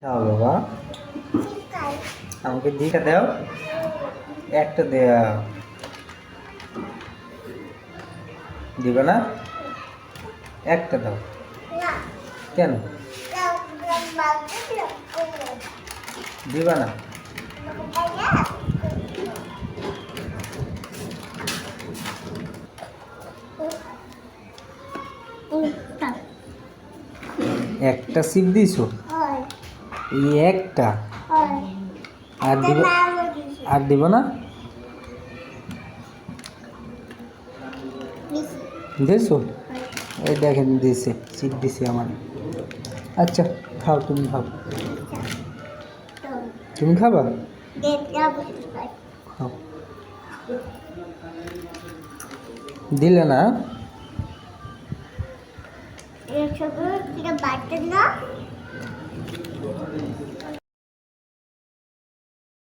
দাও বাবা, আমাকে দুইটা দাও, একটা দেও। দিবে না? একটা দাও। কেন দিবা না? একটা সিপ দিছো? এই একটা? আর দিব? আর দিব না? দিয়েছো? এই দেখেন দিয়েছে, সিপ দিছে আমার। আচ্ছা খাও, তুমি খাও। তুমি খাবা? খাও। দিলে না?